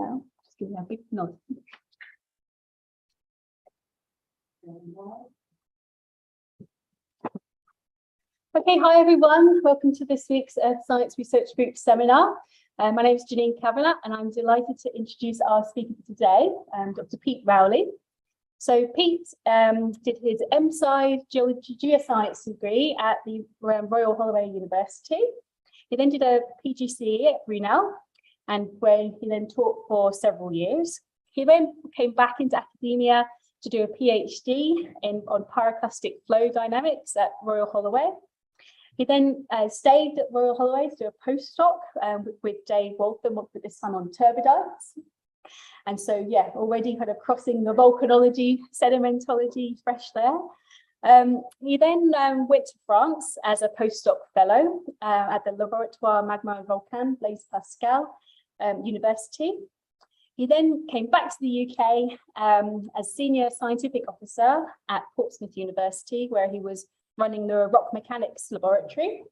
now. Just give me a big nod. Okay, hi everyone. Welcome to this week's Earth Science Research Group seminar. My name is Janine Kavanagh, and I'm delighted to introduce our speaker for today, Dr. Pete Rowley. So Pete did his MSci Geoscience degree at the Royal Holloway University. He then did a PGCE at Brunel, and where he then taught for several years. He then came back into academia to do a PhD on pyroclastic flow dynamics at Royal Holloway. He then stayed at Royal Holloway to do a postdoc with Dave Waltham, but this time on turbidites. And so, yeah, already kind of crossing the volcanology, sedimentology fresh there. He then went to France as a postdoc fellow at the Laboratoire Magma Volcan, Blaise Pascal University. He then came back to the UK as senior scientific officer at Portsmouth University, where he was running the rock mechanics laboratory.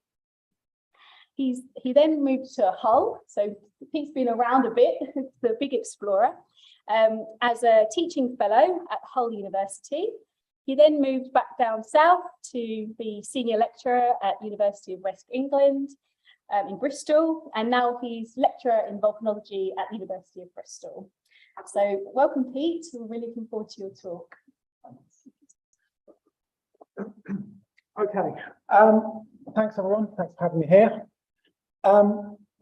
He then moved to Hull, so Pete's been around a bit, the big explorer, as a teaching fellow at Hull University. He then moved back down south to be senior lecturer at University of West England in Bristol, and now he's lecturer in volcanology at the University of Bristol. So welcome, Pete. We're really looking forward to your talk. Okay, thanks everyone, thanks for having me here.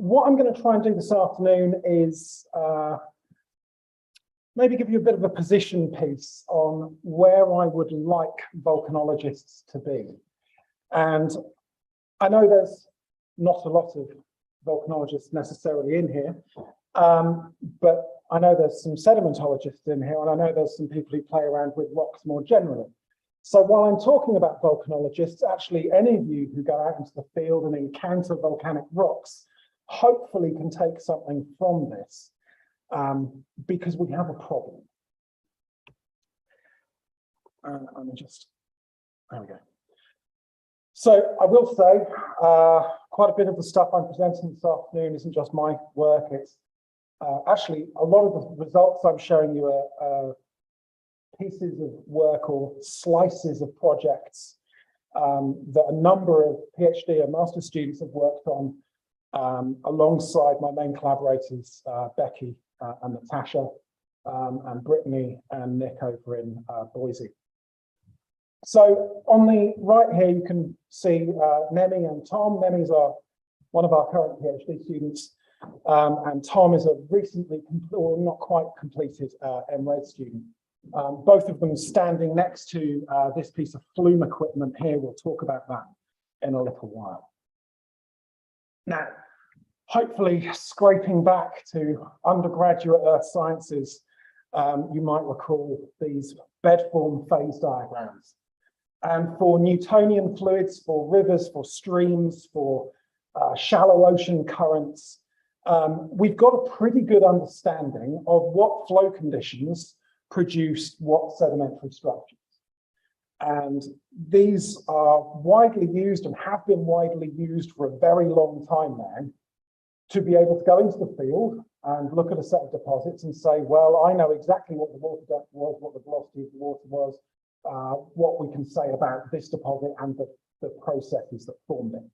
What I'm going to try and do this afternoon is maybe give you a bit of a position piece on where I would like volcanologists to be. And I know there's not a lot of volcanologists necessarily in here, but I know there's some sedimentologists in here, and I know there's some people who play around with rocks more generally. So while I'm talking about volcanologists, actually any of you who go out into the field and encounter volcanic rocks hopefully can take something from this, because we have a problem. There we go. So I will say quite a bit of the stuff I'm presenting this afternoon isn't just my work. It's actually a lot of the results I'm showing you are pieces of work or slices of projects that a number of PhD and master students have worked on alongside my main collaborators, Becky and Natasha, and Brittany and Nick over in Boise. So on the right here, you can see Nemi and Tom. Nemi's one of our current PhD students, and Tom is a recently, or not quite completed MRed student. Both of them standing next to this piece of flume equipment here. We'll talk about that in a little while. Now, hopefully scraping back to undergraduate earth sciences, you might recall these bedform phase diagrams. And for Newtonian fluids, for rivers, for streams, for shallow ocean currents, we've got a pretty good understanding of what flow conditions produce what sedimentary structures. And these are widely used and have been widely used for a very long time now to be able to go into the field and look at a set of deposits and say, well, I know exactly what the water depth was, what the velocity of the water was, what we can say about this deposit and the processes that formed it.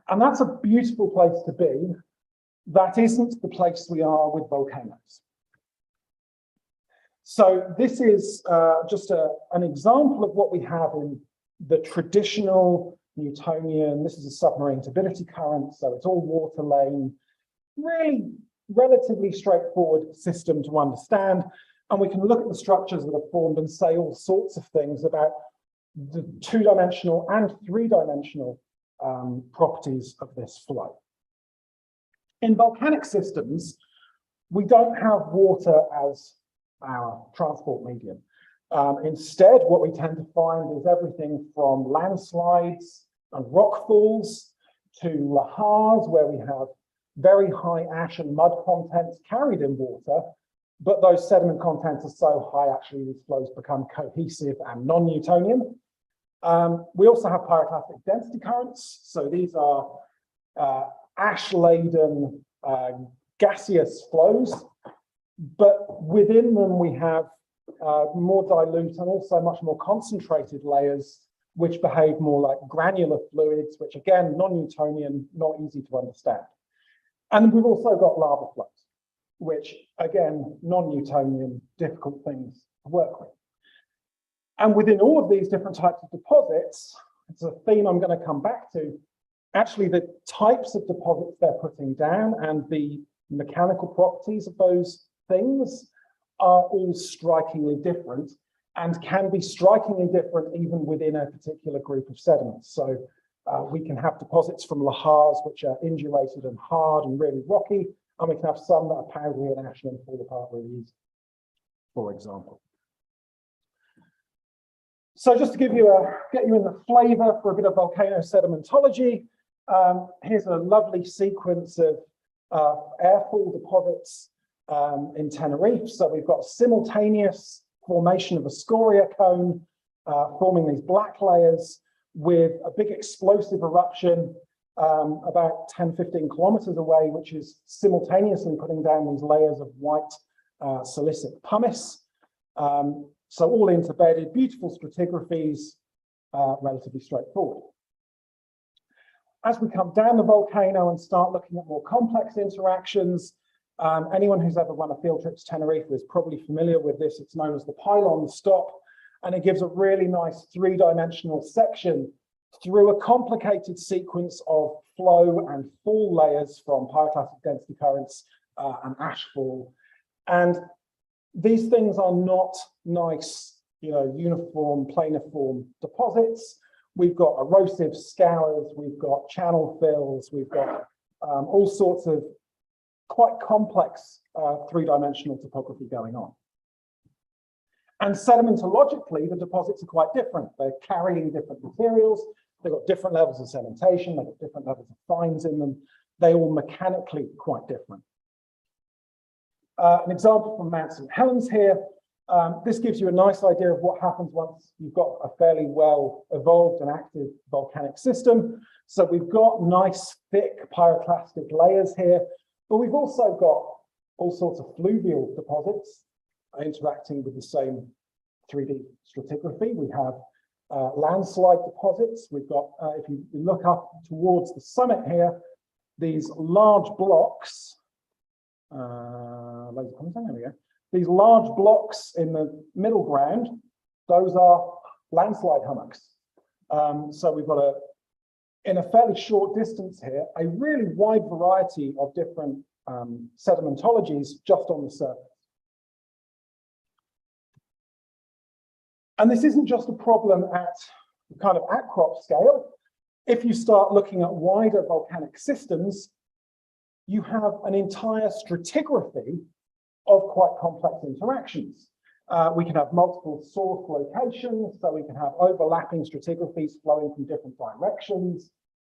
And that's a beautiful place to be. That isn't the place we are with volcanoes. So this is just an example of what we have in the traditional Newtonian. This is a submarine turbidity current, so it's all water lane, really relatively straightforward system to understand. And we can look at the structures that are formed and say all sorts of things about the two-dimensional and three-dimensional properties of this flow. In volcanic systems, we don't have water as our transport medium. Instead, what we tend to find is everything from landslides and rockfalls to lahars, where we have very high ash and mud contents carried in water, but those sediment contents are so high, actually, these flows become cohesive and non-Newtonian. We also have pyroclastic density currents. So these are ash-laden gaseous flows, but within them we have more dilute and also much more concentrated layers which behave more like granular fluids, which again, non-Newtonian, not easy to understand. And we've also got lava flows, which again, non-Newtonian, difficult things to work with. And within all of these different types of deposits, it's a theme I'm going to come back to, actually the types of deposits they're putting down and the mechanical properties of those things are all strikingly different and can be strikingly different even within a particular group of sediments. So we can have deposits from lahars which are indurated and hard and really rocky, and we can have some that are powdery and ashy and fall apart really easily, for example. So just to give you get you in the flavor for a bit of volcano sedimentology, here's a lovely sequence of airfall deposits in Tenerife. So we've got simultaneous formation of a scoria cone forming these black layers with a big explosive eruption about 10-15 kilometers away, which is simultaneously putting down these layers of white silicic pumice. So all interbedded, beautiful stratigraphies, relatively straightforward. As we come down the volcano and start looking at more complex interactions, anyone who's ever run a field trip to Tenerife is probably familiar with this. It's known as the pylon stop, and it gives a really nice three-dimensional section through a complicated sequence of flow and fall layers from pyroclastic density currents and ashfall. And these things are not nice, uniform, planiform deposits. We've got erosive scours, we've got channel fills, we've got all sorts of quite complex three-dimensional topography going on. And sedimentologically, the deposits are quite different. They're carrying different materials. They've got different levels of sedimentation. They've got different levels of fines in them. They all mechanically quite different. An example from Mount St. Helens here. This gives you a nice idea of what happens once you've got a fairly well evolved and active volcanic system. So we've got nice thick pyroclastic layers here, but we've also got all sorts of fluvial deposits interacting with the same 3D stratigraphy. We have landslide deposits. We've got, if you look up towards the summit here, these large blocks, there we go. These large blocks in the middle ground, those are landslide hummocks. So we've got in a fairly short distance here, a really wide variety of different sedimentologies just on the surface. And this isn't just a problem at kind of at-crop scale. If you start looking at wider volcanic systems, you have an entire stratigraphy of quite complex interactions. We can have multiple source locations, so we can have overlapping stratigraphies flowing from different directions.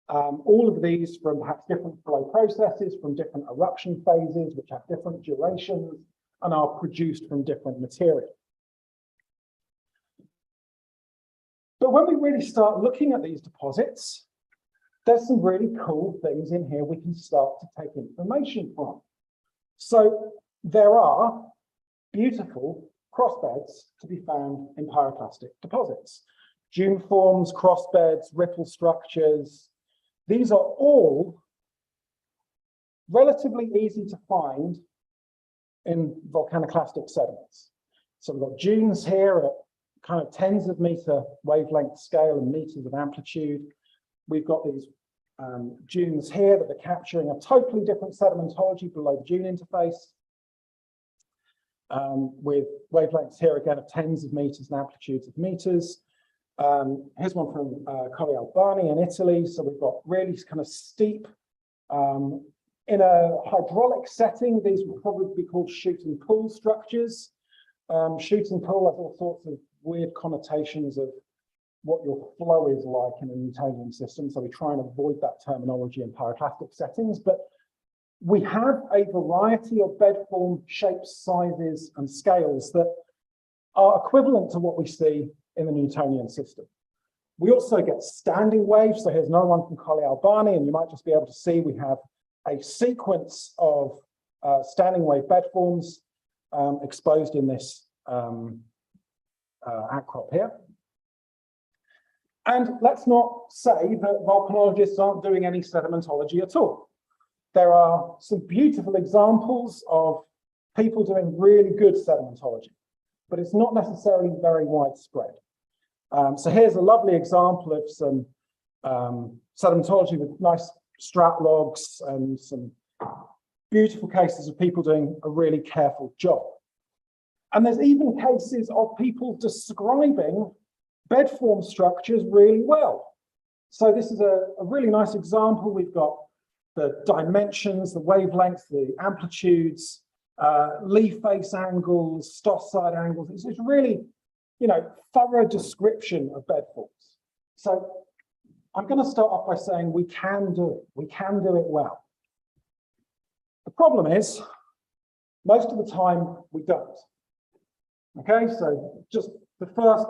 All of these from perhaps different flow processes, from different eruption phases, which have different durations and are produced from different materials. But when we really start looking at these deposits, there's some really cool things in here we can start to take information from. So there are beautiful crossbeds to be found in pyroclastic deposits. Dune forms, crossbeds, ripple structures. These are all relatively easy to find in volcaniclastic sediments. So we've got dunes here at kind of tens of meter wavelength scale and meters of amplitude. We've got these dunes here that are capturing a totally different sedimentology below the dune interface, with wavelengths here again of tens of meters and amplitudes of meters. Here's one from Colle Albani in Italy. So we've got really kind of steep, in a hydraulic setting, these would probably be called shoot and pull structures. Shoot and pull has all sorts of weird connotations of what your flow is like in a Newtonian system. So we try and avoid that terminology in pyroclastic settings, but we have a variety of bed form shapes, sizes, and scales that are equivalent to what we see in the Newtonian system. We also get standing waves. So here's another one from Colle Albani, and you might just be able to see we have a sequence of standing wave bed forms exposed in this outcrop here. And let's not say that volcanologists aren't doing any sedimentology at all. There are some beautiful examples of people doing really good sedimentology, but it's not necessarily very widespread. So here's a lovely example of some sedimentology with nice strat logs and some beautiful cases of people doing a really careful job. And there's even cases of people describing bed form structures really well. So this is a really nice example. We've got the dimensions, the wavelengths, the amplitudes, lee face angles, stoss side angles. It's really, thorough description of bed forms. So I'm going to start off by saying we can do it. We can do it well. The problem is, most of the time we don't. Okay, so just the first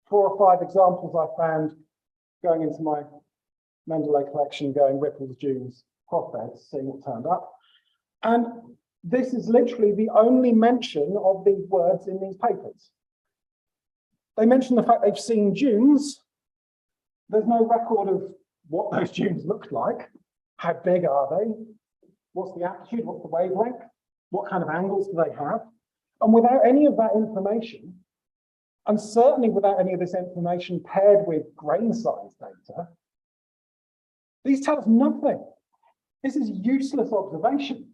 4 or 5 examples I found going into my Mendeley collection, going ripples, dunes, crossbeds, seeing what turned up. And this is literally the only mention of these words in these papers. They mention the fact they've seen dunes. There's no record of what those dunes looked like. How big are they? What's the amplitude? What's the wavelength? What kind of angles do they have? And without any of that information, and certainly without any of this information paired with grain size data, these tell us nothing. This is useless observation.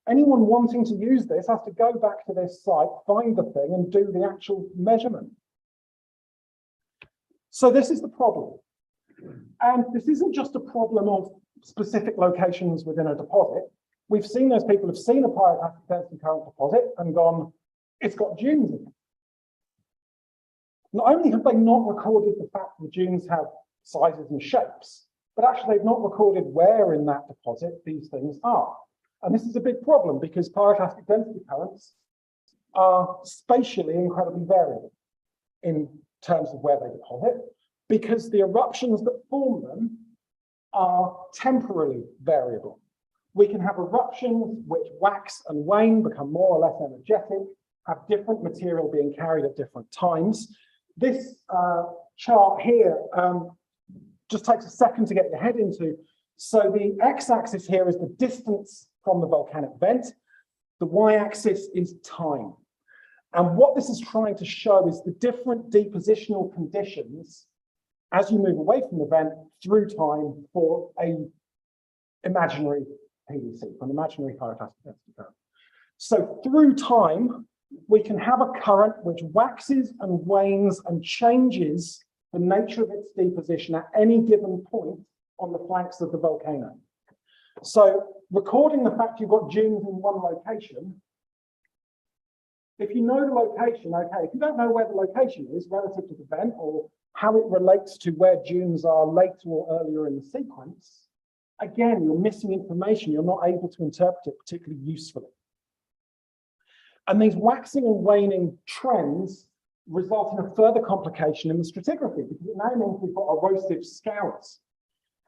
Anyone wanting to use this has to go back to this site, find the thing, and do the actual measurement. So this is the problem. And this isn't just a problem of specific locations within a deposit. We've seen those people have seen a pyroclastic density current deposit and gone, it's got dunes in it. Not only have they not recorded the fact that dunes have sizes and shapes, but actually they've not recorded where in that deposit these things are. And this is a big problem because pyroclastic density currents are spatially incredibly variable in terms of where they deposit, because the eruptions that form them are temporally variable. We can have eruptions which wax and wane, become more or less energetic, have different material being carried at different times. This chart here just takes a second to get your head into. So the x-axis here is the distance from the volcanic vent. The y-axis is time. And what this is trying to show is the different depositional conditions as you move away from the vent through time for an imaginary PDC, for an imaginary pyroclastic density current. So through time, we can have a current which waxes and wanes and changes the nature of its deposition at any given point on the flanks of the volcano. So recording the fact you've got dunes in one location, if you know the location, okay, if you don't know where the location is relative to the vent or how it relates to where dunes are later or earlier in the sequence, again, you're missing information. You're not able to interpret it particularly usefully. And these waxing and waning trends result in a further complication in the stratigraphy, because it now means we've got erosive scours.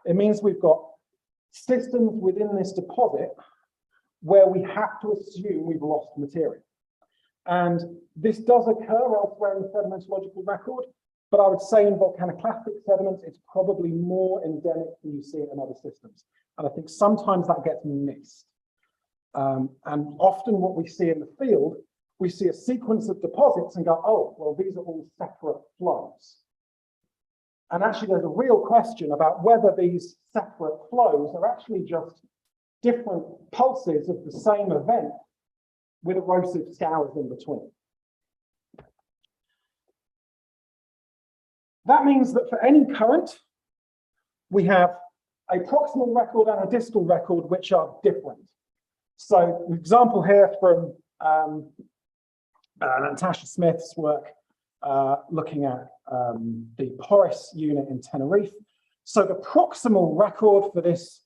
It means we've got systems within this deposit where we have to assume we've lost material. And this does occur elsewhere in the sedimentological record, but I would say in volcaniclastic sediments, it's probably more endemic than you see it in other systems. And I think sometimes that gets missed. And often what we see in the field, we see a sequence of deposits and go, oh, well, these are all separate flows. And actually, there's a real question about whether these separate flows are actually just different pulses of the same event with erosive scours in between. That means that for any current, we have a proximal record and a distal record, which are different. So an example here from Natasha Smith's work looking at the Porous unit in Tenerife. So the proximal record for this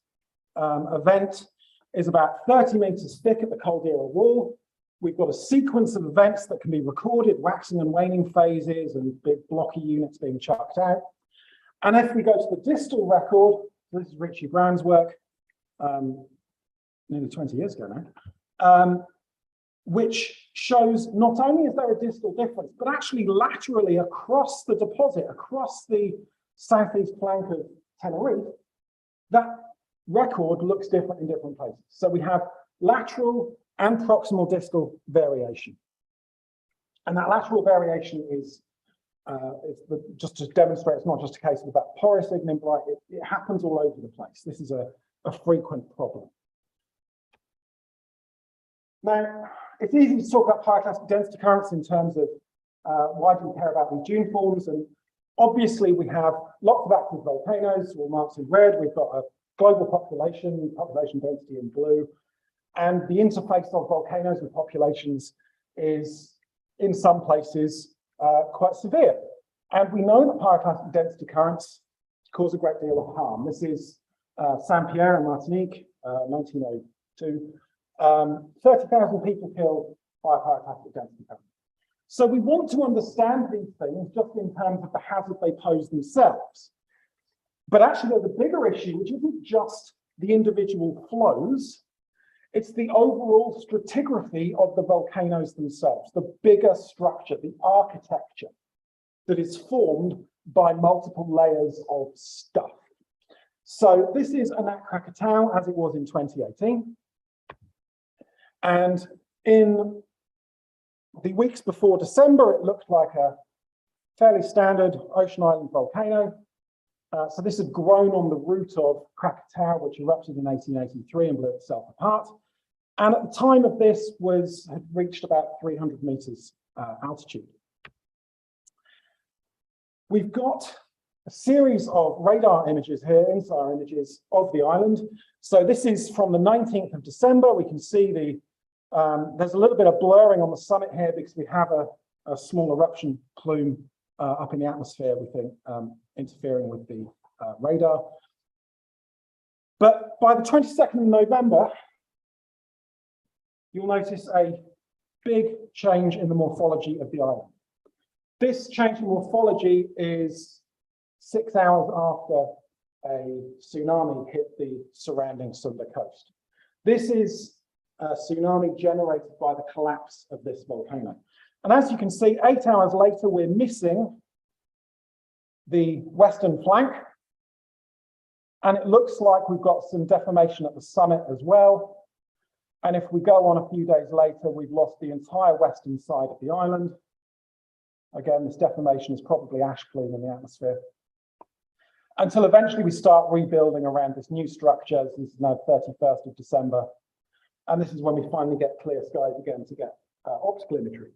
event is about 30 meters thick at the Caldera wall. We've got a sequence of events that can be recorded, waxing and waning phases and big blocky units being chucked out. And if we go to the distal record, this is Richie Brown's work, nearly 20 years ago now, which shows not only is there a distal difference, but actually laterally across the deposit, across the southeast flank of Tenerife, that record looks different in different places. So we have lateral and proximal distal variation. And that lateral variation is just to demonstrate it's not just a case of that porous ignimbrite, it happens all over the place. This is a frequent problem. Now, it's easy to talk about pyroclastic density currents in terms of why do we care about these dune forms, and obviously we have lots of active volcanoes, all marked in red. We've got a global population density in blue, and the interface of volcanoes and populations is in some places quite severe. And we know that pyroclastic density currents cause a great deal of harm. This is Saint-Pierre in Martinique, 1902. 30,000 people killed by a pyroclastic density current. So we want to understand these things just in terms of the hazard they pose themselves. But actually there's a bigger issue, which isn't just the individual flows, it's the overall stratigraphy of the volcanoes themselves, the bigger structure, the architecture that is formed by multiple layers of stuff. So this is Anak Krakatau as it was in 2018. And in the weeks before December, it looked like a fairly standard ocean island volcano. So this had grown on the root of Krakatau, which erupted in 1883 and blew itself apart. And at the time of this had reached about 300 meters altitude. We've got a series of radar images here, INSAR images of the island. So this is from the 19th of December. We can see there's a little bit of blurring on the summit here because we have a small eruption plume up in the atmosphere, we think, interfering with the radar. But by the 22nd of November, you'll notice a big change in the morphology of the island. This change in morphology is 6 hours after a tsunami hit the surrounding Sunda coast. This is a tsunami generated by the collapse of this volcano. And as you can see, 8 hours later, we're missing the western flank. And it looks like we've got some deformation at the summit as well. And if we go on a few days later, we've lost the entire western side of the island. Again, this deformation is probably ash plume in the atmosphere. Until eventually we start rebuilding around this new structure. This is now 31st of December. And this is when we finally get clear skies again to get optical imagery.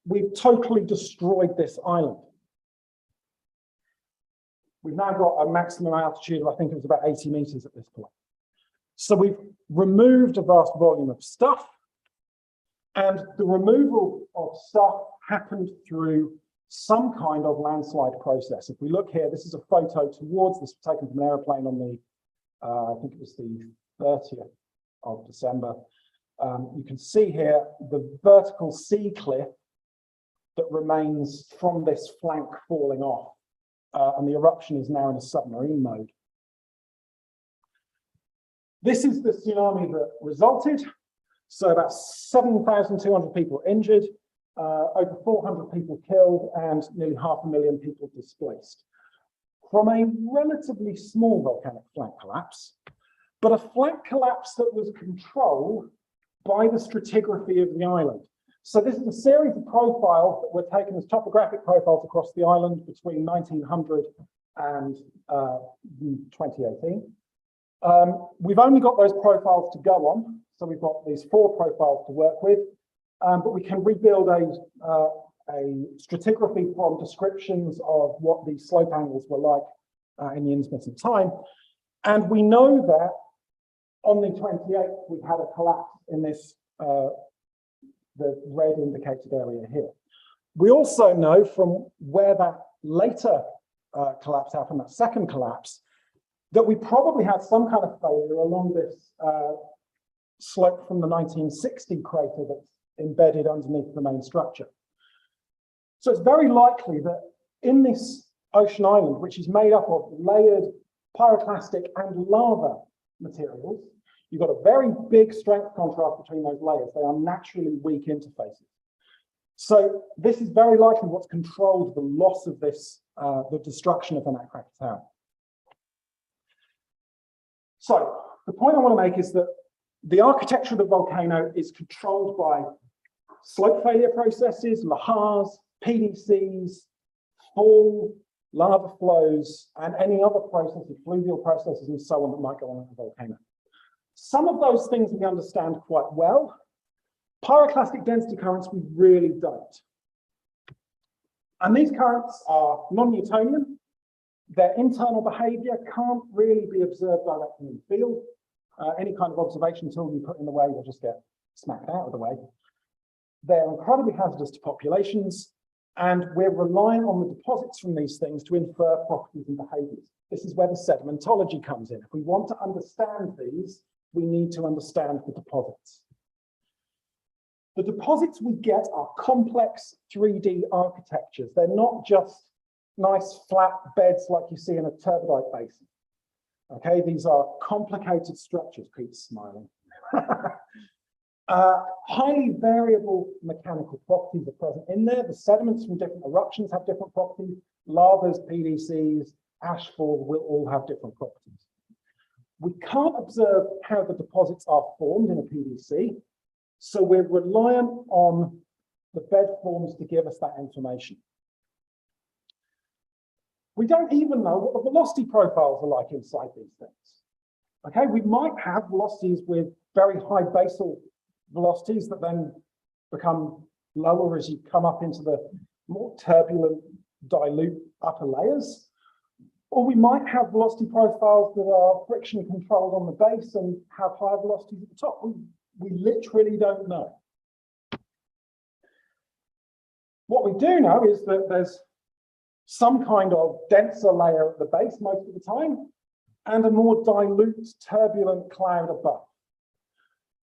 We've totally destroyed this island. We've now got a maximum altitude of, I think it was about 80 meters at this point. So we've removed a vast volume of stuff, and the removal of stuff happened through some kind of landslide process. If we look here, this is a photo towards this taken from an airplane on the, I think it was the 30th of December. You can see here the vertical sea cliff that remains from this flank falling off, and the eruption is now in a submarine mode. This is the tsunami that resulted. So about 7,200 people injured, over 400 people killed, and nearly 500,000 people displaced. From a relatively small volcanic flank collapse, but a flank collapse that was controlled by the stratigraphy of the island. So this is a series of profiles that were taken as topographic profiles across the island between 1900 and 2018. We've only got those profiles to go on, so we've got these 4 profiles to work with, but we can rebuild a stratigraphy from descriptions of what these slope angles were like in the intermittent time. And we know that on the 28th, we had a collapse in this, the red indicated area here. We also know from where that later collapse happened, that second collapse, that we probably had some kind of failure along this slope from the 1960 crater that's embedded underneath the main structure. So it's very likely that in this ocean island, which is made up of layered pyroclastic and lava materials, You've got a very big strength contrast between those layers. They are naturally weak interfaces. So this is very likely what's controlled the loss of this, the destruction of the Nutcracker Tower. So the point I want to make is that the architecture of the volcano is controlled by slope failure processes, lahars, PDCs, fall, lava flows, and any other processes, fluvial processes, and so on that might go on at the volcano. Some of those things we understand quite well. Pyroclastic density currents, we really don't. And these currents are non-Newtonian. Their internal behavior can't really be observed directly in the field. Any kind of observation tool you put in the way will just get smacked out of the way. They're incredibly hazardous to populations, and we're relying on the deposits from these things to infer properties and behaviors. This is where the sedimentology comes in. If we want to understand these, we need to understand the deposits. The deposits we get are complex 3D architectures. They're not just nice flat beds like you see in a turbidite basin. Okay, these are complicated structures. Pete's smiling. Highly variable mechanical properties are present in there. The sediments from different eruptions have different properties. Lavas, PDCs, ashfall will all have different properties. We can't observe how the deposits are formed in a PDC, so we're reliant on the bed forms to give us that information. We don't even know what the velocity profiles are like inside these things. Okay, we might have velocities with very high basal velocities that then become lower as you come up into the more turbulent, dilute upper layers. Or we might have velocity profiles that are friction controlled on the base and have higher velocities at the top. We literally don't know. What we do know is that there's some kind of denser layer at the base most of the time, and a more dilute, turbulent cloud above.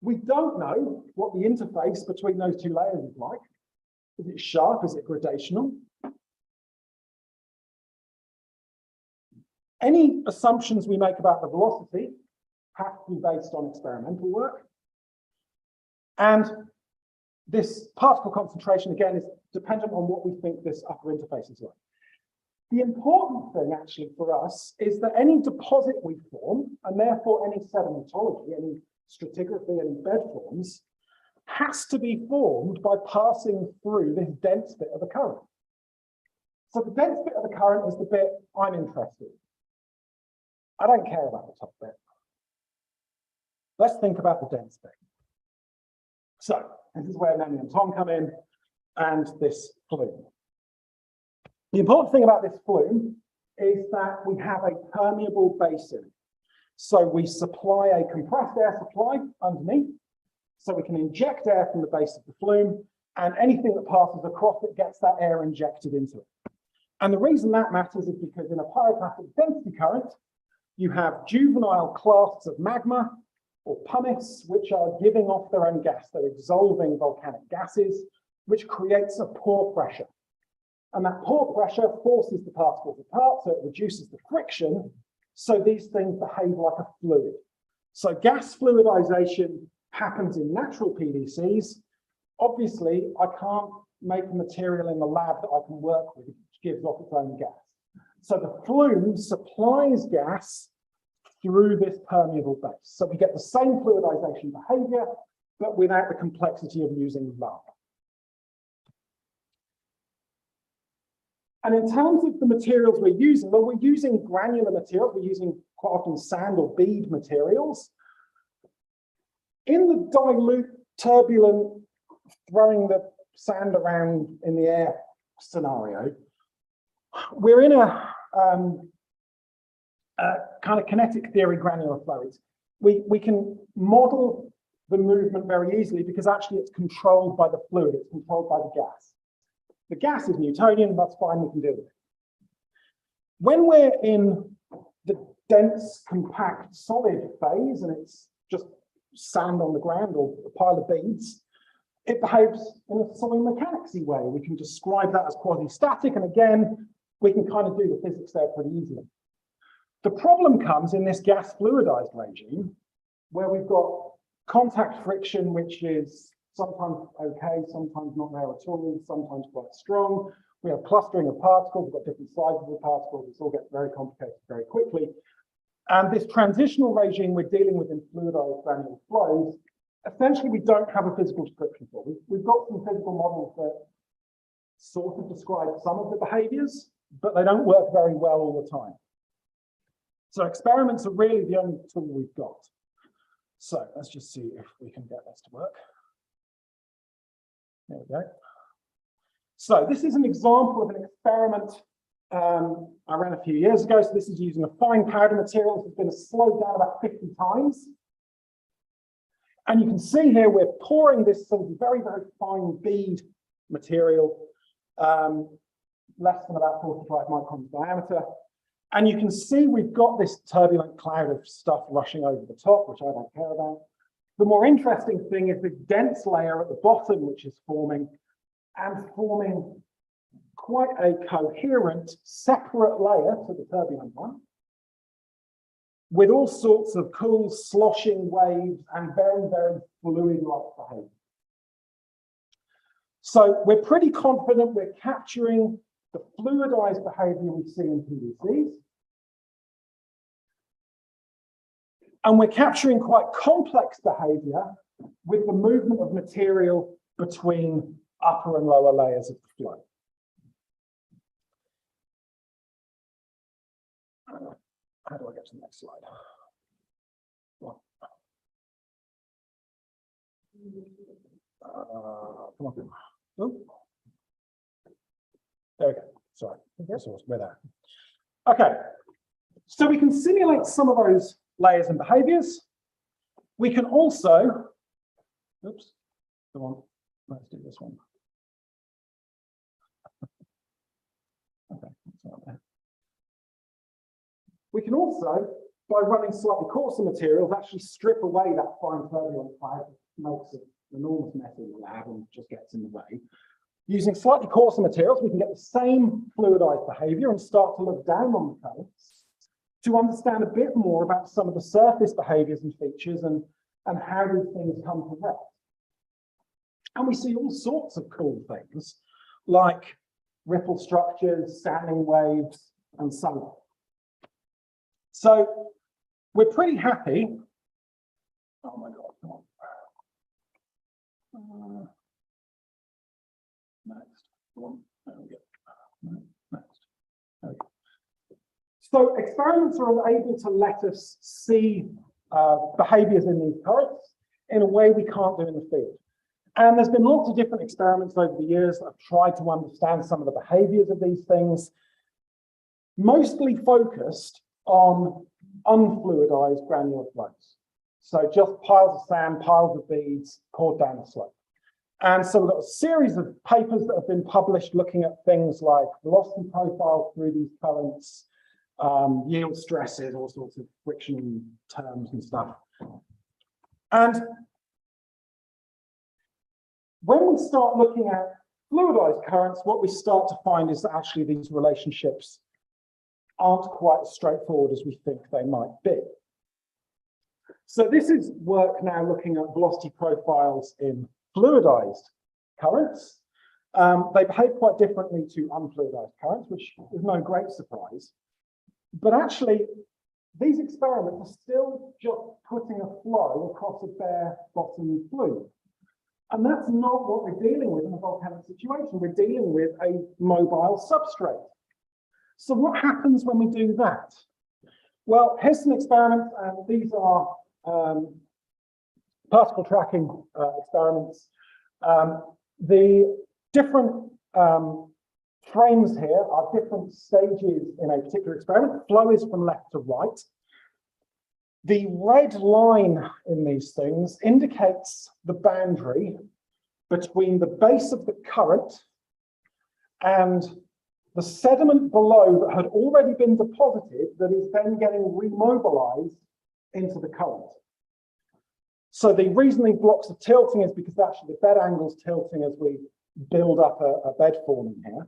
We don't know what the interface between those two layers is like. Is it sharp? Is it gradational? Any assumptions we make about the velocity have to be based on experimental work. And this particle concentration, again, is dependent on what we think this upper interface is like. The important thing, actually, for us is that any deposit we form, and therefore any sedimentology, any stratigraphy, any bed forms, has to be formed by passing through this dense bit of the current. So the dense bit of the current is the bit I'm interested in. I don't care about the top bit. Let's think about the dense bit. So this is where Nanny and Tom come in, and this flume. The important thing about this flume is that we have a permeable basin. So we supply a compressed air supply underneath, so we can inject air from the base of the flume, and anything that passes across it gets that air injected into it. And the reason that matters is because in a pyroclastic density current, you have juvenile clasts of magma or pumice, which are giving off their own gas. They're dissolving volcanic gases, which creates a pore pressure. And that pore pressure forces the particles apart, so it reduces the friction, so these things behave like a fluid. So gas fluidization happens in natural PDCs. Obviously, I can't make a material in the lab that I can work with, which gives off its own gas. So the flume supplies gas through this permeable base. So we get the same fluidization behavior, but without the complexity of using lava. And in terms of the materials we're using, well, we're using granular materials. We're using quite often sand or bead materials. In the dilute, turbulent, throwing the sand around in the air scenario, we're in a kind of kinetic theory granular flows. We can model the movement very easily because actually it's controlled by the fluid, it's controlled by the gas. The gas is Newtonian, that's fine, we can deal with it. When we're in the dense, compact, solid phase, and it's just sand on the ground or a pile of beads, it behaves in a solid mechanicsy way. We can describe that as quasi-static, and again, we can kind of do the physics there pretty easily. The problem comes in this gas fluidized regime, where we've got contact friction, which is sometimes okay, sometimes not there at all, sometimes quite strong. We have clustering of particles, we've got different sizes of particles, this all gets very complicated very quickly. And this transitional regime we're dealing with in fluidized granular flows, essentially we don't have a physical description for. We've got some physical models that sort of describe some of the behaviors, but they don't work very well all the time. So experiments are really the only tool we've got. So let's just see if we can get this to work. There we go. So this is an example of an experiment I ran a few years ago. So this is using a fine powder material. This has been slowed down about 50 times. And you can see here we're pouring this sort of very, very fine bead material, less than about 45 microns diameter. And you can see we've got this turbulent cloud of stuff rushing over the top, which I don't care about. The more interesting thing is the dense layer at the bottom, which is forming quite a coherent, separate layer to the turbulent one, with all sorts of cool sloshing waves and very, very fluid-like behavior. So we're pretty confident we're capturing the fluidized behavior we see in PVCs. And we're capturing quite complex behavior with the movement of material between upper and lower layers of the flow. How do I get to the next slide? Come on. Oh. There we go. Sorry. We're there. Okay. So we can simulate some of those layers and behaviors. We can also, oops, come on, let's do this one. Okay, that's not there. We can also, by running slightly coarser materials, actually strip away that fine turbulent cloud that makes an enormous mess in the lab and just gets in the way. Using slightly coarser materials, we can get the same fluidized behavior and start to look down on the currents to understand a bit more about some of the surface behaviors and features and how these things come to rest. And we see all sorts of cool things like ripple structures, sounding waves, and so on. So we're pretty happy. Oh my God, come on. Next. There we go. Next. There we go. So experiments are able to let us see behaviors in these currents in a way we can't do in the field. And there's been lots of different experiments over the years that have tried to understand some of the behaviors of these things, mostly focused on unfluidized granular flows. So just piles of sand, piles of beads poured down a slope. And so we've got a series of papers that have been published looking at things like velocity profiles through these currents, yield stresses, all sorts of friction terms and stuff. And when we start looking at fluidized currents, what we start to find is that actually these relationships aren't quite as straightforward as we think they might be. So this is work now looking at velocity profiles in fluidized currents. They behave quite differently to unfluidized currents, which is no great surprise. But actually, these experiments are still just putting a flow across a bare bottom fluid. And that's not what we're dealing with in a volcanic situation. We're dealing with a mobile substrate. So what happens when we do that? Well, here's an experiment, and these are particle tracking experiments. The different frames here are different stages in a particular experiment. The flow is from left to right. The red line in these things indicates the boundary between the base of the current and the sediment below that had already been deposited that is then getting remobilized into the current. So the reason these blocks are tilting is because actually the bed angle's tilting as we build up a bed forming here.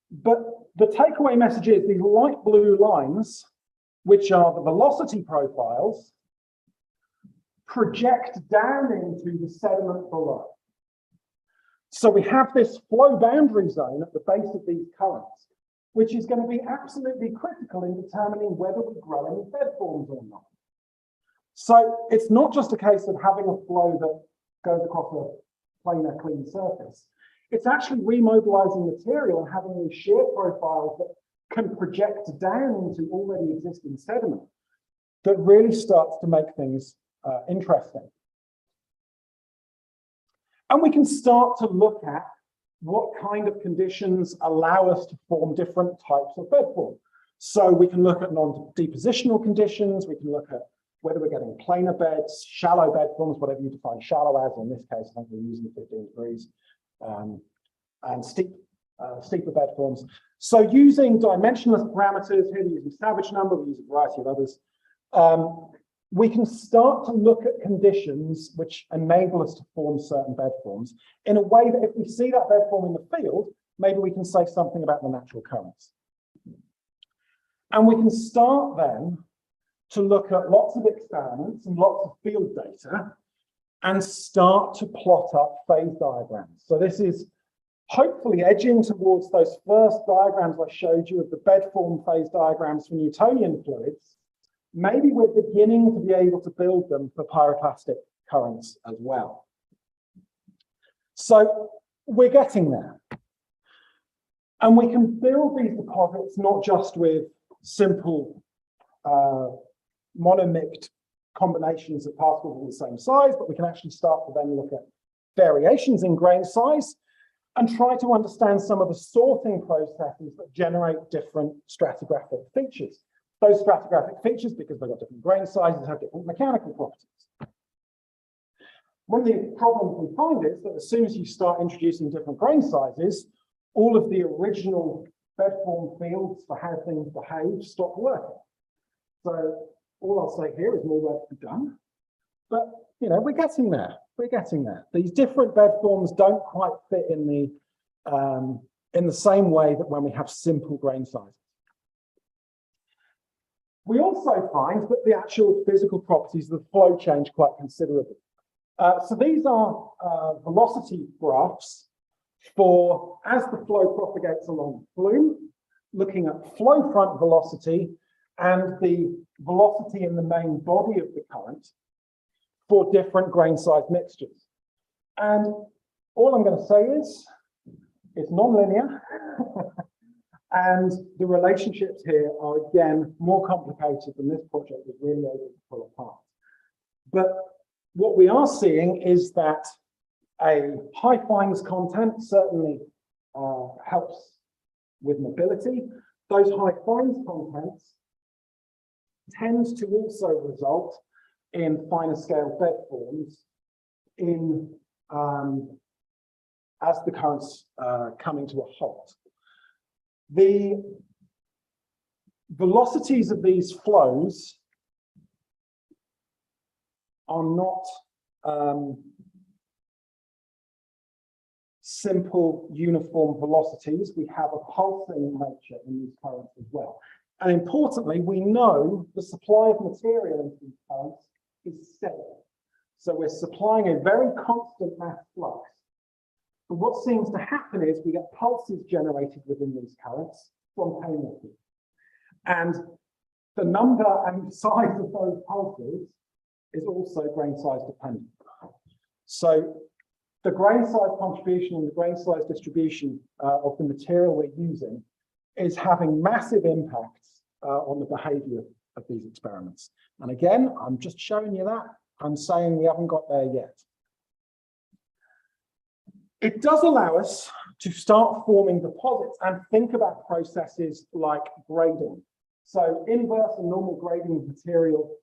But the takeaway message is these light blue lines, which are the velocity profiles, project down into the sediment below. So we have this flow boundary zone at the base of these currents, which is going to be absolutely critical in determining whether we grow any bed forms or not. So it's not just a case of having a flow that goes across a planar clean surface. It's actually remobilizing material and having these shear profiles that can project down into already existing sediment that really starts to make things interesting. And we can start to look at what kind of conditions allow us to form different types of bed form. So we can look at non-depositional conditions, we can look at whether we're getting planar beds, shallow bed forms, whatever you define shallow as. In this case, I think we're using 15 degrees, and steeper bed forms. So using dimensionless parameters, here we're using Savage number, we use a variety of others. We can start to look at conditions which enable us to form certain bed forms in a way that if we see that bed form in the field, maybe we can say something about the natural currents. And we can start then to look at lots of experiments and lots of field data and start to plot up phase diagrams. So this is hopefully edging towards those first diagrams I showed you of the bed form phase diagrams for Newtonian fluids. Maybe we're beginning to be able to build them for pyroclastic currents as well. So we're getting there. And we can build these deposits not just with simple monomixed combinations of particles of the same size, but we can actually start to then look at variations in grain size and try to understand some of the sorting processes that generate different stratigraphic features. Those stratigraphic features, because they've got different grain sizes, have different mechanical properties. One of the problems we find is that as soon as you start introducing different grain sizes, all of the original bed form fields for how things behave stop working. So all I'll say here is more work to be done. But you know, we're getting there. We're getting there. These different bed forms don't quite fit in the same way that when we have simple grain sizes. We also find that the actual physical properties of the flow change quite considerably. So these are velocity graphs for as the flow propagates along the flume, looking at flow front velocity and the velocity in the main body of the current for different grain size mixtures. And all I'm going to say is it's non-linear. And the relationships here are, again, more complicated than this project was really able to pull apart. But what we are seeing is that a high fines content certainly helps with mobility. Those high fines contents tends to also result in finer scale bed forms in as the currents coming to a halt. The velocities of these flows are not simple uniform velocities. We have a pulsing nature in these currents as well. And importantly, we know the supply of material into these currents is steady. So we're supplying a very constant mass flux. But what seems to happen is we get pulses generated within these currents spontaneously. And the number and size of those pulses is also grain size dependent. So the grain size contribution and the grain size distribution of the material we're using is having massive impacts on the behavior of these experiments. And again, I'm just showing you that. I'm saying we haven't got there yet. It does allow us to start forming deposits and think about processes like grading. So inverse and normal grading of material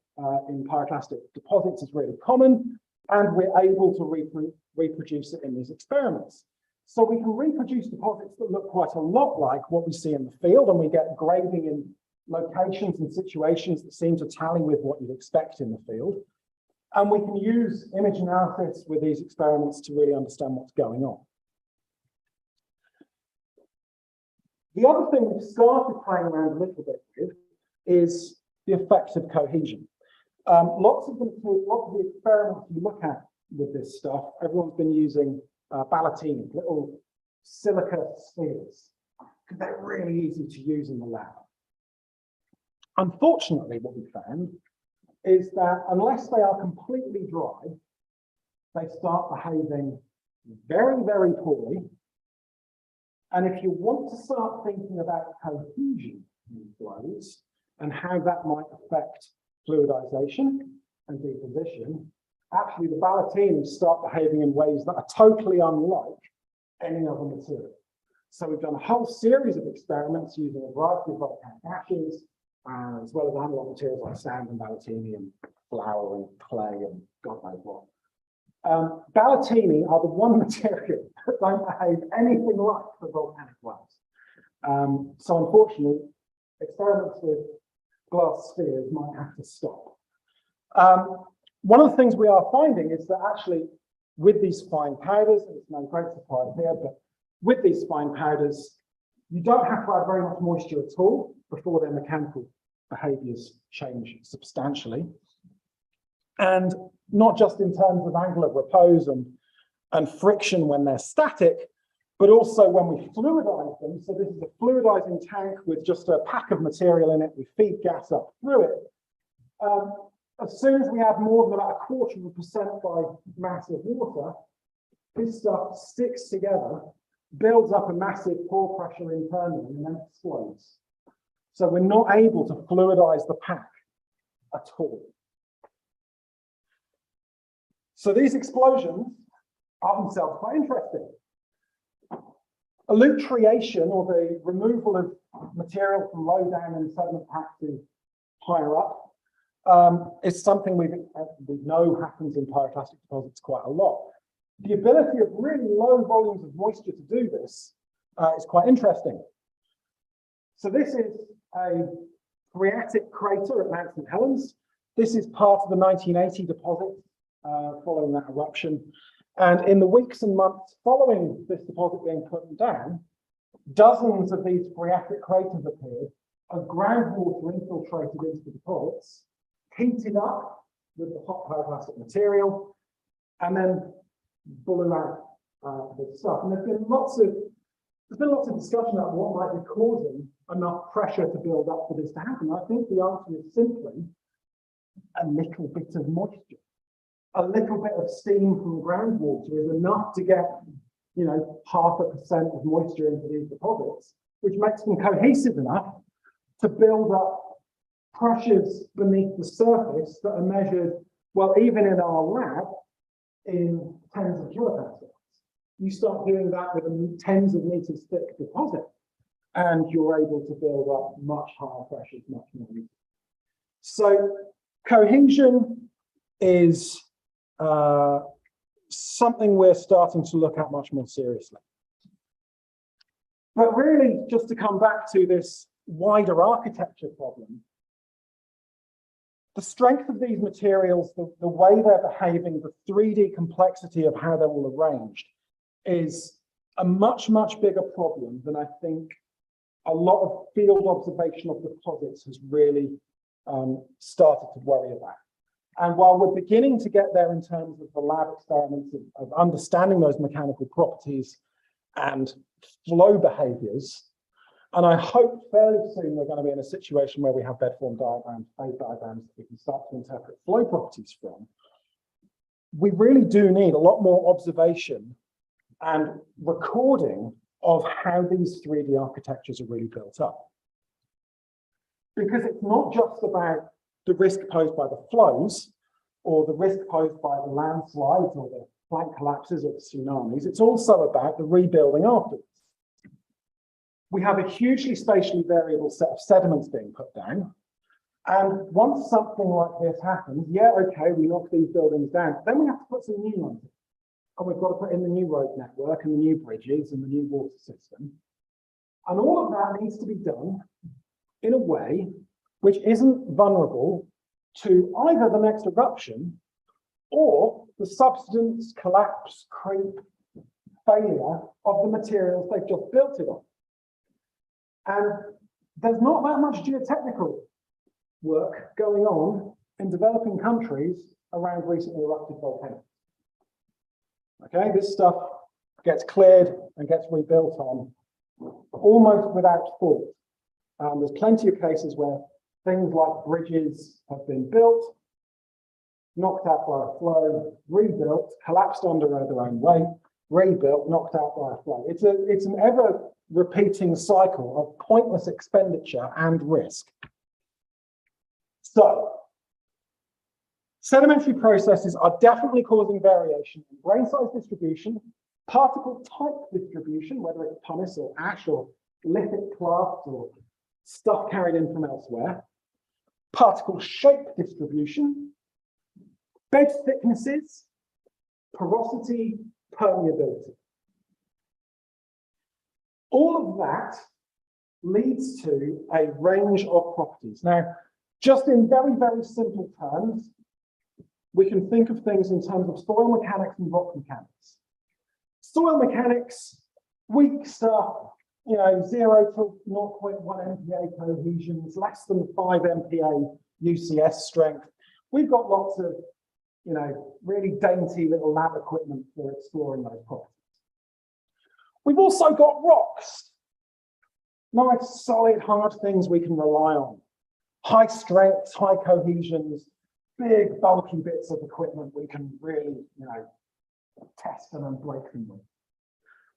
in pyroclastic deposits is really common, and we're able to reproduce it in these experiments. So we can reproduce deposits that look quite a lot like what we see in the field, and we get grading in locations and situations that seem to tally with what you'd expect in the field. And we can use image analysis with these experiments to really understand what's going on. The other thing we've started playing around a little bit with is the effect of cohesion. Lots of the experiments you look at with this stuff, everyone's been using ballatini, little silica spheres, because they're really easy to use in the lab. Unfortunately, what we found is that unless they are completely dry, they start behaving very, very poorly. And if you want to start thinking about cohesion in flows and how that might affect fluidization and deposition, actually the ballatinis start behaving in ways that are totally unlike any other material. So we've done a whole series of experiments using a variety of volcanic ashes, as well as analog materials like sand and ballatini and flour and clay and God knows what. Ballatini are the one material that don't behave anything like the volcanic ones. So unfortunately, experiments with glass spheres might have to stop. One of the things we are finding is that actually with these fine powders, and it's no great surprise here, but with these fine powders, you don't have to add very much moisture at all before their mechanical behaviors change substantially. And not just in terms of angle of repose and friction when they're static, but also when we fluidize them. So this is a fluidizing tank with just a pack of material in it. We feed gas up through it. As soon as we add more than about 0.25% by mass of water, this stuff sticks together, builds up a massive pore pressure internally, and then explodes. So we're not able to fluidize the pack at all. So these explosions are themselves quite interesting. Elutriation, or the removal of material from low down in the sediment pack to higher up, is something we know happens in pyroclastic deposits quite a lot. The ability of really low volumes of moisture to do this is quite interesting. So this is a phreatic crater at Mount St. Helens. This is part of the 1980 deposit following that eruption. And in the weeks and months following this deposit being put down, dozens of these phreatic craters appeared as groundwater infiltrated into the deposits, heated up with the hot pyroclastic material, and then blew out the stuff. And there's been lots of discussion about what might be causing enough pressure to build up for this to happen. I think the answer is simply a little bit of moisture. A little bit of steam from groundwater is enough to get, 0.5% of moisture into these deposits, which makes them cohesive enough to build up pressures beneath the surface that are measured, well, even in our lab, in tens of kilopascals. You start doing that with a tens of meters thick deposit, and you're able to build up much higher pressures, much more easily. So cohesion is something we're starting to look at much more seriously. But really, just to come back to this wider architecture problem, the strength of these materials, the way they're behaving, the 3D complexity of how they're all arranged is a much, much bigger problem than I think a lot of field observation of deposits has really started to worry about. And while we're beginning to get there in terms of the lab experiments of understanding those mechanical properties and flow behaviors, and I hope fairly soon we're going to be in a situation where we have bedform diagrams, phase diagrams that we can start to interpret flow properties from, we really do need a lot more observation and recording of how these 3D architectures are really built up. Because it's not just about the risk posed by the flows, or the risk posed by the landslides, or the flank collapses, or the tsunamis. It's also about the rebuilding afterwards. We have a hugely spatially variable set of sediments being put down. And once something like this happens, yeah, okay, we knock these buildings down, then we have to put some new ones in. And we've got to put in the new road network and the new bridges and the new water system. And all of that needs to be done in a way which isn't vulnerable to either the next eruption or the subsidence, collapse, creep, failure of the materials they've just built it on. And there's not that much geotechnical work going on in developing countries around recently erupted volcanoes. Okay, this stuff gets cleared and gets rebuilt on almost without fault. There's plenty of cases where things like bridges have been built, knocked out by a flow, rebuilt, collapsed under their own weight, rebuilt, knocked out by a flow. It's an ever-repeating cycle of pointless expenditure and risk. So, sedimentary processes are definitely causing variation in grain size distribution, particle type distribution, whether it's pumice or ash or lithic clasts or stuff carried in from elsewhere, particle shape distribution, bed thicknesses, porosity, permeability. All of that leads to a range of properties. Now, just in very, very simple terms, we can think of things in terms of soil mechanics and rock mechanics. Soil mechanics, weak stuff, 0 to 0.1 MPa cohesions, less than 5 MPa UCS strength. We've got lots of, really dainty little lab equipment for exploring those properties. We've also got rocks, nice, solid, hard things we can rely on. High strengths, high cohesions, big, bulky bits of equipment we can really, test them and break them with.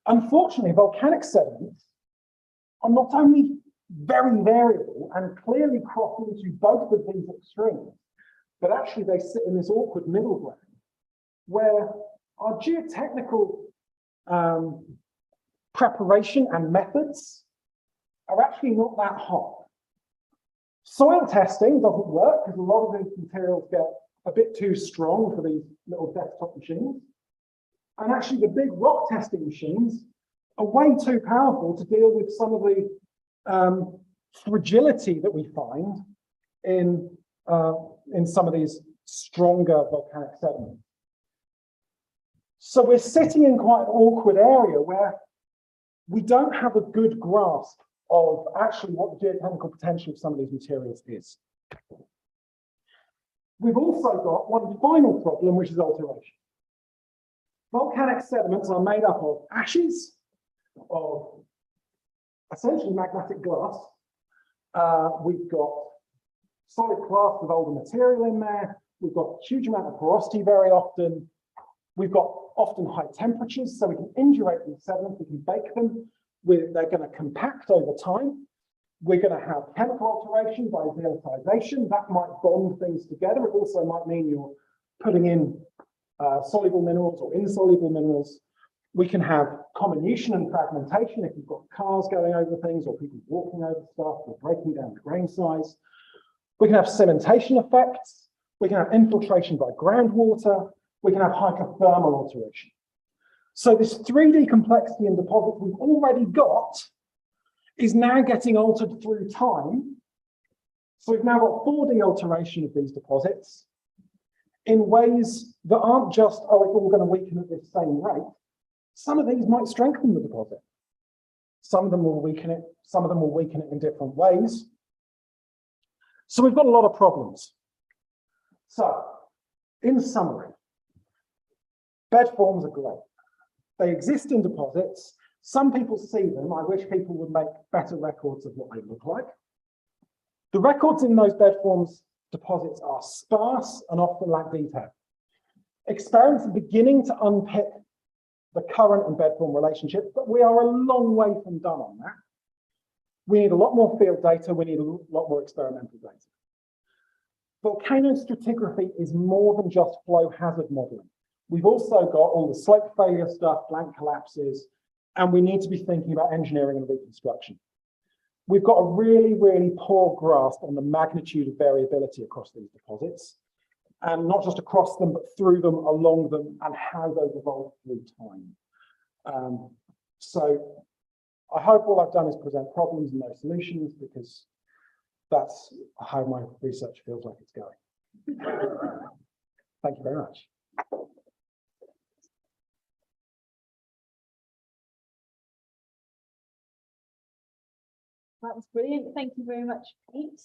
Unfortunately, volcanic sediments are not only very variable and clearly cross into both of these extremes, but actually they sit in this awkward middle ground where our geotechnical preparation and methods are actually not that hot. Soil testing doesn't work because a lot of these materials get a bit too strong for these little desktop machines. And actually the big rock testing machines are way too powerful to deal with some of the fragility that we find in some of these stronger volcanic sediments. So we're sitting in quite an awkward area where we don't have a good grasp of actually what the geotechnical potential of some of these materials is. We've also got one final problem, which is alteration. Volcanic sediments are made up of ashes, of essentially magmatic glass. We've got solid clasts of older material in there. We've got a huge amount of porosity very often. We've got often high temperatures, so we can indurate these sediments, we can bake them. They're going to compact over time. We're going to have chemical alteration by zeolitization. That might bond things together. It also might mean you're putting in soluble minerals or insoluble minerals. We can have comminution and fragmentation if you've got cars going over things or people walking over stuff or breaking down the grain size. We can have cementation effects. We can have infiltration by groundwater. We can have hydrothermal alteration. So this 3D complexity in deposits we've already got is now getting altered through time. So we've now got 4D alteration of these deposits in ways that aren't just, oh, it's all going to weaken at this same rate. Some of these might strengthen the deposit. Some of them will weaken it. Some of them will weaken it in different ways. So we've got a lot of problems. So, in summary, bed forms are great. They exist in deposits. Some people see them. I wish people would make better records of what they look like. The records in those bed forms deposits are sparse and often lack detail. Experiments are beginning to unpick the current and bed form relationship, but we are a long way from done on that. We need a lot more field data. We need a lot more experimental data. Volcano stratigraphy is more than just flow hazard modeling. We've also got all the slope failure stuff, blank collapses, and we need to be thinking about engineering and reconstruction. We've got a really, really poor grasp on the magnitude of variability across these deposits, and not just across them, but through them, along them, and how those evolve through time. So I hope all I've done is present problems and no solutions, because that's how my research feels like it's going. Thank you very much. That was brilliant. Thank you very much, Pete.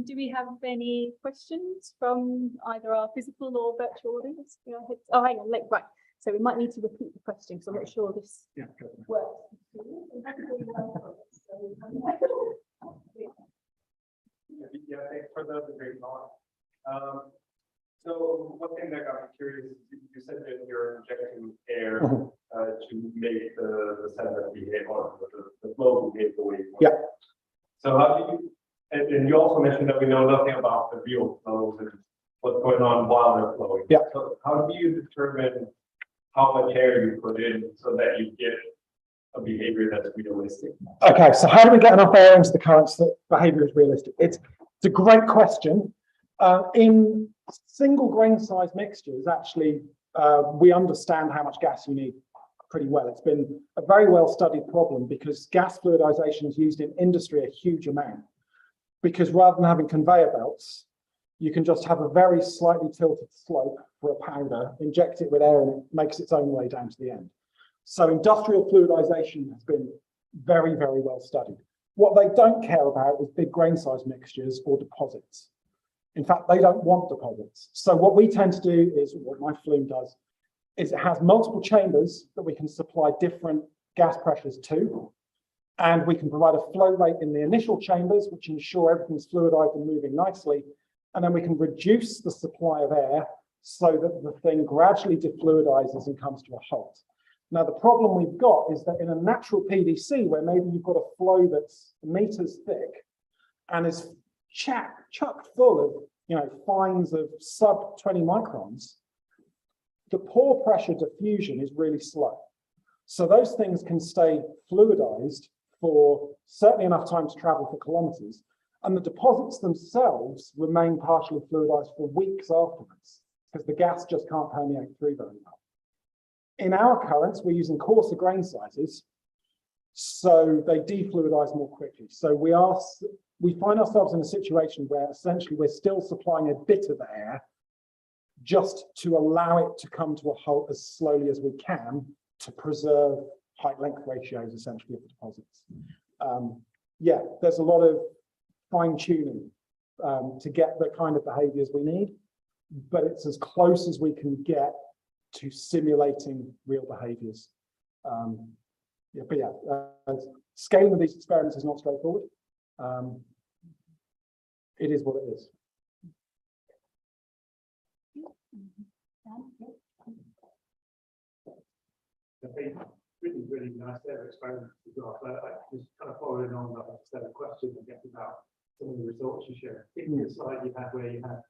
Do we have any questions from either our physical or virtual audience? Oh, hang on, right. So we might need to repeat the question because I'm not sure this works. Yeah, thanks for the great talk. So one thing that got me curious is you said that you're injecting air to make the sediment behave or the flow behave the way you want. Yeah. So how do you, and you also mentioned that we know nothing about the real flows and what's going on while they're flowing. Yeah. So how do you determine how much air you put in so that you get a behavior that's realistic? Okay, so how do we get enough air into the currents that behavior is realistic? It's a great question. In single grain size mixtures, actually, we understand how much gas you need pretty well. It's been a very well studied problem because gas fluidization is used in industry a huge amount. Because rather than having conveyor belts, you can just have a very slightly tilted slope for a powder, inject it with air, and it makes its own way down to the end. So industrial fluidization has been very, very well studied. What they don't care about is big grain size mixtures or deposits. In fact, they don't want deposits. So what we tend to do is, what my flume does, is it has multiple chambers that we can supply different gas pressures to. And we can provide a flow rate in the initial chambers, which ensure everything's fluidized and moving nicely. And then we can reduce the supply of air so that the thing gradually defluidizes and comes to a halt. Now, the problem we've got is that in a natural PDC, where maybe you've got a flow that's meters thick and is chucked full of fines of sub 20 microns, the pore pressure diffusion is really slow. So those things can stay fluidized for certainly enough time to travel for kilometers, and the deposits themselves remain partially fluidized for weeks afterwards because the gas just can't permeate through very well. In our currents, we're using coarser grain sizes, so they defluidize more quickly. So we find ourselves in a situation where essentially we're still supplying a bit of air just to allow it to come to a halt as slowly as we can to preserve height length ratios essentially of the deposits. Yeah, there's a lot of fine tuning to get the kind of behaviors we need, but it's as close as we can get to simulating real behaviors. Scaling of these experiments is not straightforward. It is what it is. I think really nice set of experiments as well. But I just kind of following on that set of questions and getting about some of the results you shared. In the slide you had where you had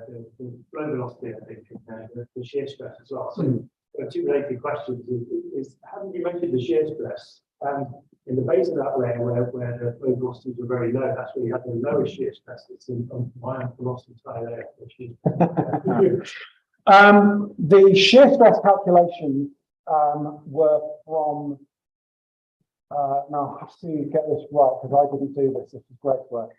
the flow velocity, I think, and the shear stress as well. So two related questions is how did you measure the shear stress? And in the base of that layer where the flow velocities were very low, that's where you had the lowest shear stress. It's on my velocity side there. The shear stress calculations were from, now I have to get this right because I didn't do this. This is great work.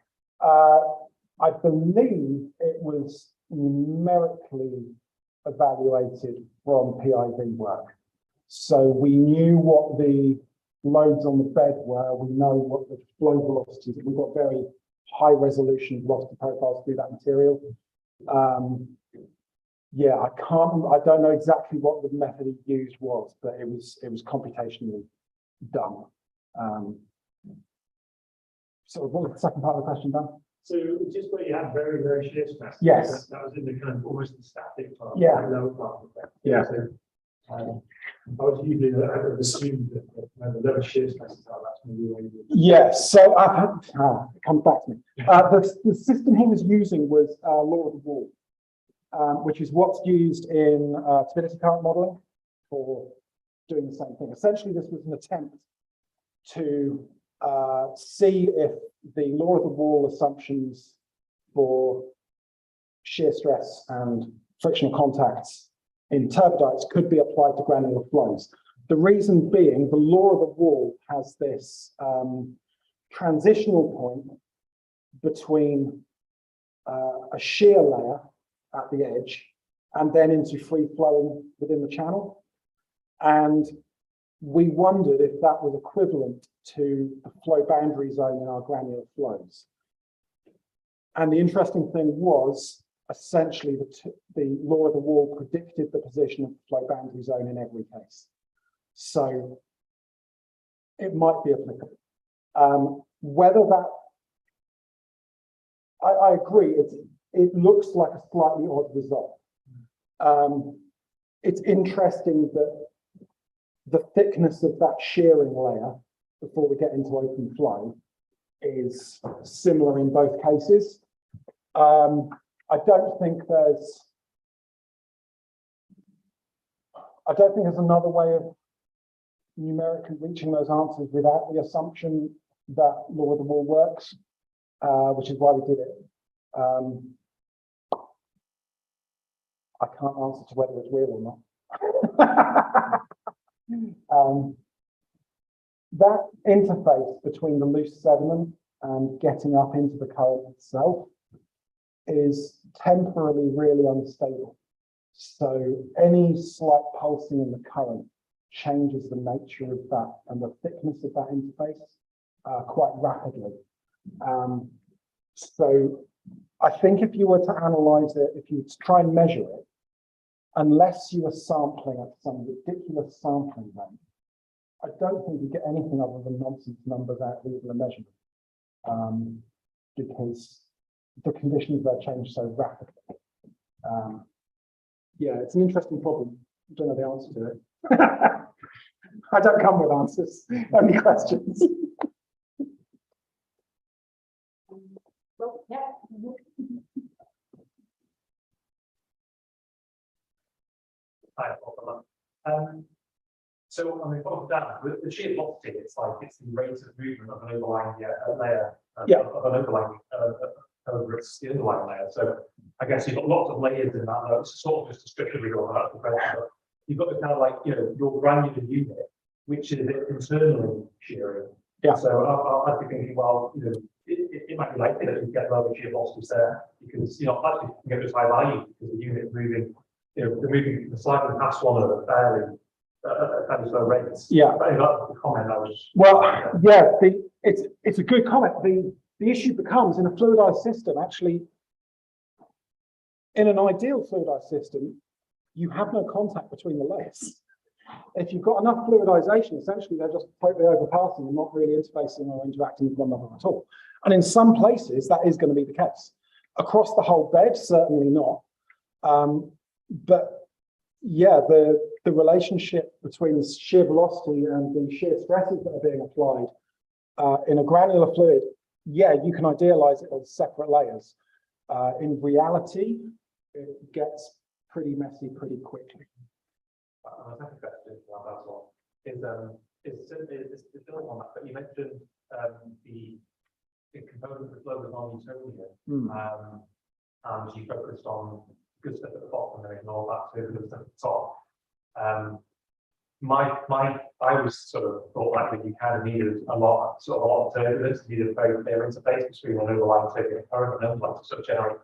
I believe it was numerically evaluated from PIV work. So we knew what the loads on the bed were. We know what the flow velocities. We've got very high resolution velocity profiles through that material. Yeah, I don't know exactly what the method he used was, but it was computationally done. So what was the second part of the question, Dan? So just where you had very, very shear stress. Yes. That was in the kind of almost the static part. Yeah. The lower part of that. Yeah. So, I was usually I would have assumed that the lower shear stresses are that's going to be really good. Yes. So it comes back to me. The system he was using was law of the wall, which is what's used in turbidity current modeling for doing the same thing. Essentially, this was an attempt to see if the law of the wall assumptions for shear stress and frictional contacts in turbidites could be applied to granular flows. The reason being, the law of the wall has this transitional point between a shear layer at the edge and then into free flowing within the channel. And we wondered if that was equivalent to the flow boundary zone in our granular flows. And the interesting thing was, essentially, the law of the wall predicted the position of the flow boundary zone in every case. So it might be applicable. Whether that, I agree, it looks like a slightly odd result. It's interesting that the thickness of that shearing layer before we get into open flow is similar in both cases. I don't think there's another way of numerically reaching those answers without the assumption that law of the wall works, which is why we did it. I can't answer to whether it's real or not. That interface between the loose sediment and getting up into the current itself is temporarily really unstable. So any slight pulsing in the current changes the nature of that and the thickness of that interface quite rapidly. So I think if you were to analyze it, if you were to try and measure it, unless you are sampling at some ridiculous sampling rate, I don't think you get anything other than nonsense numbers out of even a measurement, because the conditions there change so rapidly. Yeah, it's an interesting problem. I don't know the answer to it. I don't come with answers, only questions. Well, yeah. Hi, so I mean, bottom down, with the shear velocity, it's the rate of movement of an overlying layer of an overlying over its the underlying layer. So I guess you've got lots of layers in that. It's sort of just a strictly going out the pressure. You've got the kind of your granular unit, which is internally shearing. Yeah. So I'd be thinking, well, it might be likely that you get lower shear velocities there because actually you can get this high value because the unit moving, they're moving slightly past one of the fairly slow rates. Yeah. But that's the comment I was. Well, yeah, it's a good comment. The issue becomes in a fluidized system, actually, in an ideal fluidized system, you have no contact between the layers. If you've got enough fluidization, essentially they're just totally overpassing and not really interfacing or interacting with one another at all. And in some places, that is going to be the case. Across the whole bed, certainly not. But yeah, the relationship between the shear velocity and the shear stresses that are being applied in a granular fluid, yeah, you can idealize it as separate layers. In reality, it gets pretty messy pretty quickly. My second question about that one is built on that, but you mentioned the component of the flow of non-Newtonian, and you focused on good stuff at the bottom and ignore that to good stuff at the top. I was sort of thought that you kind of needed a lot of turbulence, you needed a very clear interface between an overlying turbulent current and then to sort of generate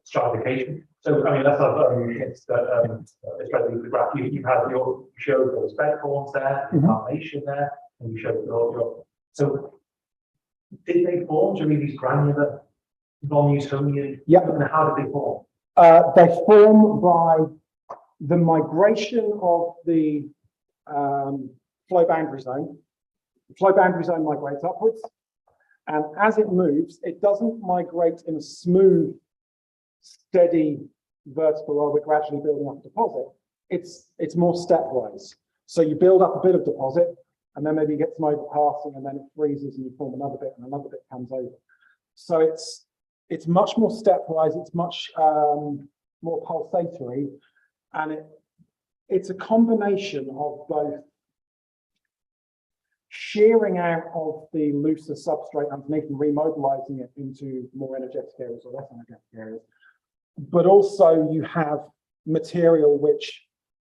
stratification. So I mean, let's have it's especially the graph you had you showed those bed forms there, formation there, and you showed your so did they form during these granular non-Newtonian? Yeah. And how did they form? They form by the migration of the flow boundary zone. The flow boundary zone migrates upwards, and as it moves, it doesn't migrate in a smooth, steady vertical where we're gradually building up a deposit. It's more stepwise. So you build up a bit of deposit, and then maybe you get some overpassing, and then it freezes, and you form another bit, and another bit comes over. So it's much more stepwise. It's much more pulsatory, and it's a combination of both shearing out of the looser substrate underneath and remobilizing it into more energetic areas or less energetic areas. But also you have material which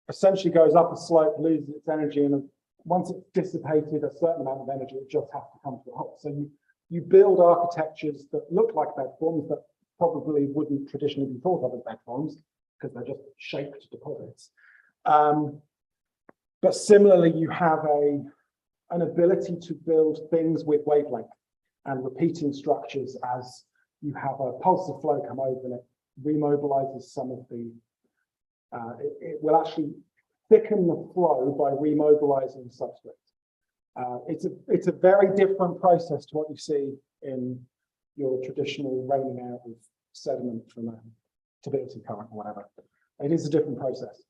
essentially goes up a slope, loses its energy, and once it's dissipated a certain amount of energy, it just has to come to a halt. So you build architectures that look like bed forms that probably wouldn't traditionally be thought of as bed forms because they're just shaped deposits. But similarly, you have an ability to build things with wavelength and repeating structures as you have a pulse of flow come over and it remobilizes some of the, it will actually thicken the flow by remobilizing substrate. It's a very different process to what you see in your traditional raining out of sediment from a turbidity current or whatever. It is a different process.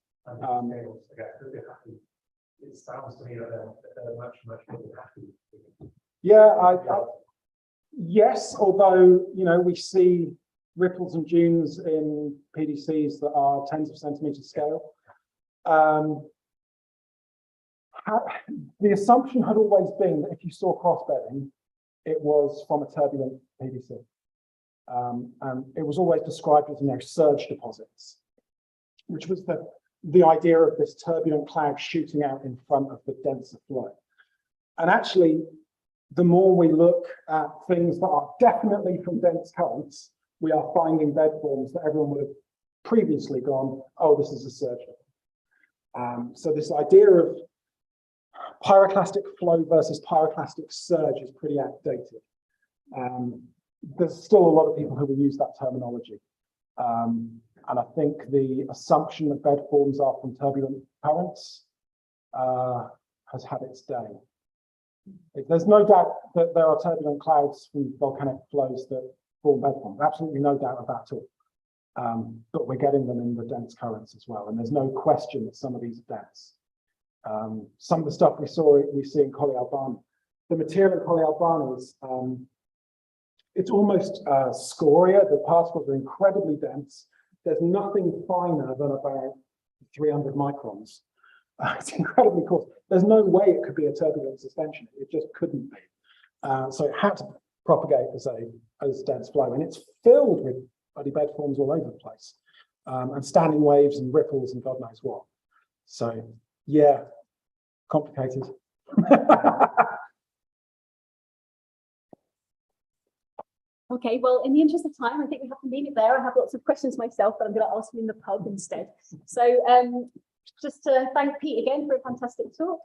It sounds to me that they're much more happy. Yeah, yes, although, you know, we see ripples and dunes in PDCs that are tens of centimeter scale. The assumption had always been that if you saw cross-bedding, it was from a turbulent PDC. And it was always described as, you know, surge deposits, which was the idea of this turbulent cloud shooting out in front of the denser flow. And actually, the more we look at things that are definitely from dense currents, we are finding bed forms that everyone would have previously gone, oh, this is a surge. So this idea of pyroclastic flow versus pyroclastic surge is pretty outdated. There's still a lot of people who will use that terminology. And I think the assumption that bed forms are from turbulent currents has had its day. There's no doubt that there are turbulent clouds from volcanic flows that form bed forms. Absolutely no doubt about it. But we're getting them in the dense currents as well. And there's no question that some of these are dense. Some of the stuff we see in Colli Albani, the material in Colli Albani is, it's almost scoria. The particles are incredibly dense. There's nothing finer than about 300 microns. It's incredibly coarse. There's no way it could be a turbulent suspension. It just couldn't be. So it had to propagate as dense flow, and it's filled with bloody bed forms all over the place, and standing waves and ripples and God knows what. So yeah, complicated. Okay, well, in the interest of time, I think we have to leave it there. I have lots of questions myself, but I'm going to ask them in the pub instead. So just to thank Pete again for a fantastic talk.